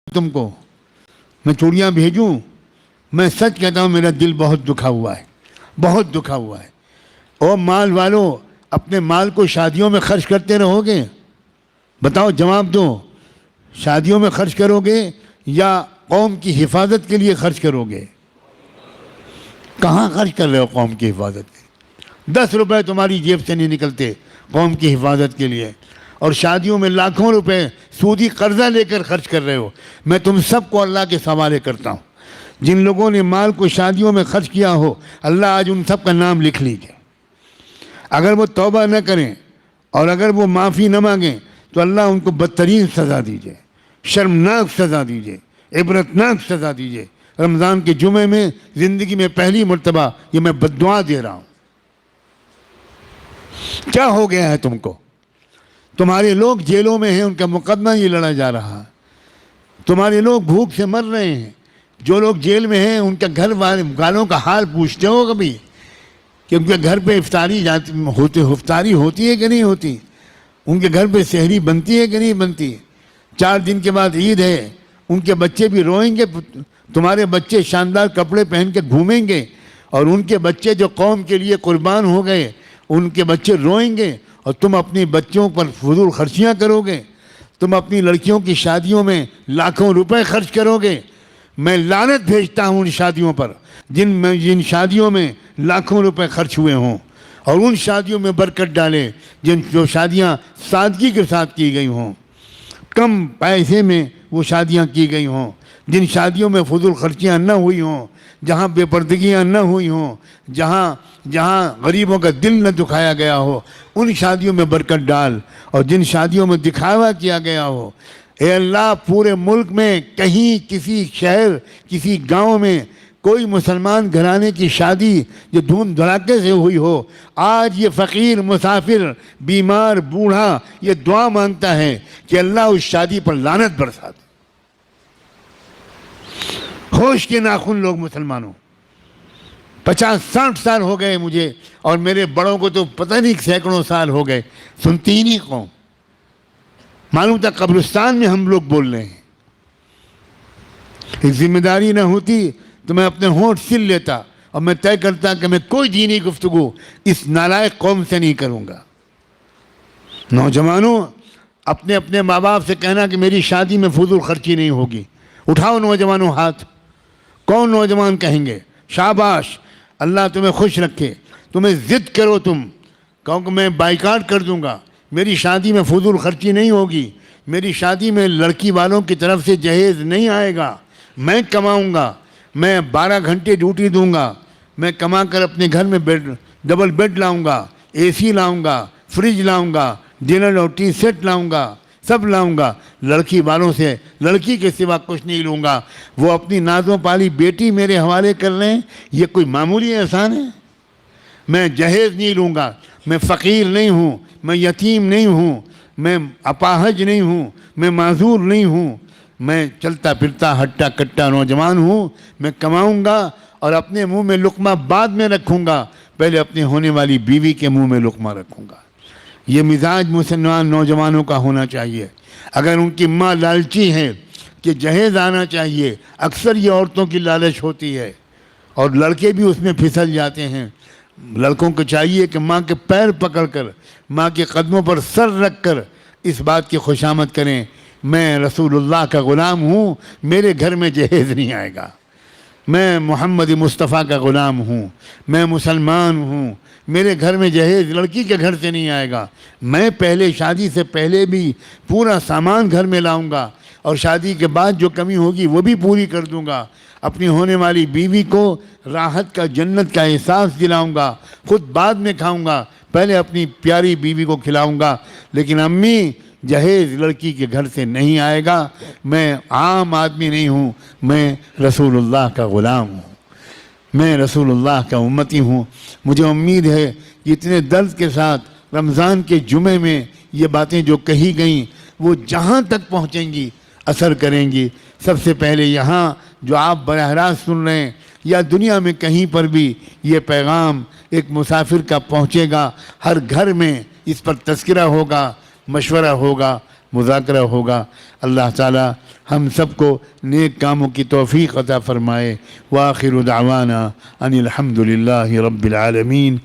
تم کو میں چوڑیاں بھیجوں؟ میں سچ کہتا ہوں میرا دل بہت دکھا ہوا ہے، بہت دکھا ہوا ہے۔ او مال والو، اپنے مال کو شادیوں میں خرچ کرتے رہو گے؟ بتاؤ، جواب دو، شادیوں میں خرچ کرو گے یا قوم کی حفاظت کے لیے خرچ کرو گے؟ کہاں خرچ کر رہے ہو قوم کی حفاظت کے؟ 10 روپے تمہاری جیب سے نہیں نکلتے قوم کی حفاظت کے لیے، اور شادیوں میں لاکھوں روپے سودی قرضہ لے کر خرچ کر رہے ہو۔ میں تم سب کو اللہ کے حوالے کرتا ہوں، جن لوگوں نے مال کو شادیوں میں خرچ کیا ہو، اللہ آج ان سب کا نام لکھ لیجئے۔ اگر وہ توبہ نہ کریں اور اگر وہ معافی نہ مانگیں تو اللہ ان کو بدترین سزا دیجئے، شرمناک سزا دیجئے، عبرتناک سزا دیجئے۔ رمضان کے جمعے میں زندگی میں پہلی مرتبہ یہ میں بددعا دے رہا ہوں۔ کیا ہو گیا ہے تم کو؟ تمہارے لوگ جیلوں میں ہیں، ان کا مقدمہ یہ لڑا جا رہا ہے۔ تمہارے لوگ بھوک سے مر رہے ہیں۔ جو لوگ جیل میں ہیں ان کا گھر والوں کا حال پوچھتے ہو کبھی کہ ان کے گھر پہ افطاری ہوتی ہے کہ نہیں ہوتی؟ ان کے گھر پہ سحری بنتی ہے کہ نہیں بنتی؟ 4 دن کے بعد عید ہے، ان کے بچے بھی روئیں گے۔ تمہارے بچے شاندار کپڑے پہن کے گھومیں گے، اور ان کے بچے جو قوم کے لیے قربان ہو گئے ان کے بچے روئیں گے، اور تم اپنی بچوں پر فضول خرچیاں کرو گے۔ تم اپنی لڑکیوں کی شادیوں میں لاکھوں روپے خرچ کرو گے۔ میں لعنت بھیجتا ہوں ان شادیوں پر جن شادیوں میں لاکھوں روپے خرچ ہوئے ہوں، اور ان شادیوں میں برکت ڈالے جو شادیاں سادگی کے ساتھ کی گئی ہوں، کم پیسے میں وہ شادیاں کی گئی ہوں، جن شادیوں میں فضول خرچیاں نہ ہوئی ہوں، جہاں بے پردگیاں نہ ہوئی ہوں، جہاں غریبوں کا دل نہ دکھایا گیا ہو، ان شادیوں میں برکت ڈال۔ اور جن شادیوں میں دکھاوا کیا گیا ہو، اے اللہ، پورے ملک میں کہیں کسی شہر کسی گاؤں میں کوئی مسلمان گھرانے کی شادی جو دھوم دھڑاکے سے ہوئی ہو، آج یہ فقیر، مسافر، بیمار، بوڑھا یہ دعا مانگتا ہے کہ اللہ اس شادی پر لعنت برسا دے۔ ہوش کے ناخن لوگ مسلمانوں، 50-60 سال ہو گئے مجھے، اور میرے بڑوں کو تو پتہ نہیں سینکڑوں سال ہو گئے، سنتی ہی نہیں قوم۔ معلوم تھا قبرستان میں ہم لوگ بول رہے ہیں۔ ایک ذمہ داری نہ ہوتی تو میں اپنے ہونٹ سل لیتا اور میں طے کرتا کہ میں کوئی دینی گفتگو اس نالائق قوم سے نہیں کروں گا۔ نوجوانوں، اپنے اپنے ماں باپ سے کہنا کہ میری شادی میں فضول خرچی نہیں ہوگی۔ اٹھاؤ نوجوانوں ہاتھ۔ کون نوجوان کہیں گے شاباش، اللہ تمہیں خوش رکھے، تمہیں ضد کرو، تم کہو کہ میں بائیکاٹ کر دوں گا، میری شادی میں فضول خرچی نہیں ہوگی، میری شادی میں لڑکی والوں کی طرف سے جہیز نہیں آئے گا، میں کماؤں گا، میں 12 گھنٹے ڈیوٹی دوں گا، میں کما کر اپنے گھر میں ڈبل بیڈ لاؤں گا، اے سی لاؤں گا، فریج لاؤں گا، ڈنر اور ٹی سیٹ لاؤں گا، سب لاؤں گا۔ لڑکی والوں سے لڑکی کے سوا کچھ نہیں لوں گا۔ وہ اپنی نازوں پالی بیٹی میرے حوالے کر رہے ہیں، یہ کوئی معمولی احسان ہے؟ میں جہیز نہیں لوں گا، میں فقیر نہیں ہوں، میں یتیم نہیں ہوں، میں اپاہج نہیں ہوں، میں معذور نہیں ہوں، میں چلتا پھرتا ہٹا کٹا نوجوان ہوں۔ میں کماؤں گا اور اپنے منہ میں لقمہ بعد میں رکھوں گا، پہلے اپنے ہونے والی بیوی کے منہ میں لقمہ رکھوں گا۔ یہ مزاج مسلمان نوجوانوں کا ہونا چاہیے۔ اگر ان کی ماں لالچی ہے کہ جہیز آنا چاہیے، اکثر یہ عورتوں کی لالچ ہوتی ہے اور لڑکے بھی اس میں پھسل جاتے ہیں۔ لڑکوں کو چاہیے کہ ماں کے پیر پکڑ کر، ماں کے قدموں پر سر رکھ کر اس بات کی خوشامد کریں، میں رسول اللہ کا غلام ہوں، میرے گھر میں جہیز نہیں آئے گا، میں محمد مصطفیٰ کا غلام ہوں، میں مسلمان ہوں، میرے گھر میں جہیز لڑکی کے گھر سے نہیں آئے گا، میں پہلے شادی سے پہلے بھی پورا سامان گھر میں لاؤں گا، اور شادی کے بعد جو کمی ہوگی وہ بھی پوری کر دوں گا۔ اپنی ہونے والی بیوی کو راحت کا، جنت کا احساس دلاؤں گا، خود بعد میں کھاؤں گا، پہلے اپنی پیاری بیوی کو کھلاؤں گا۔ لیکن امی، جہیز لڑکی کے گھر سے نہیں آئے گا، میں عام آدمی نہیں ہوں، میں رسول اللہ کا غلام ہوں، میں رسول اللہ کا امتی ہوں۔ مجھے امید ہے کہ اتنے درد کے ساتھ رمضان کے جمعے میں یہ باتیں جو کہی گئیں وہ جہاں تک پہنچیں گی اثر کریں گی۔ سب سے پہلے یہاں جو آپ براہ راست سن رہے ہیں یا دنیا میں کہیں پر بھی یہ پیغام ایک مسافر کا پہنچے گا، ہر گھر میں اس پر تذکرہ ہوگا، مشورہ ہوگا۔ مذاکرہ ہوگا۔ اللہ تعالی ہم سب کو نیک کاموں کی توفیق عطا فرمائے۔ وآخر دعوانا ان الحمد للہ رب العالمین۔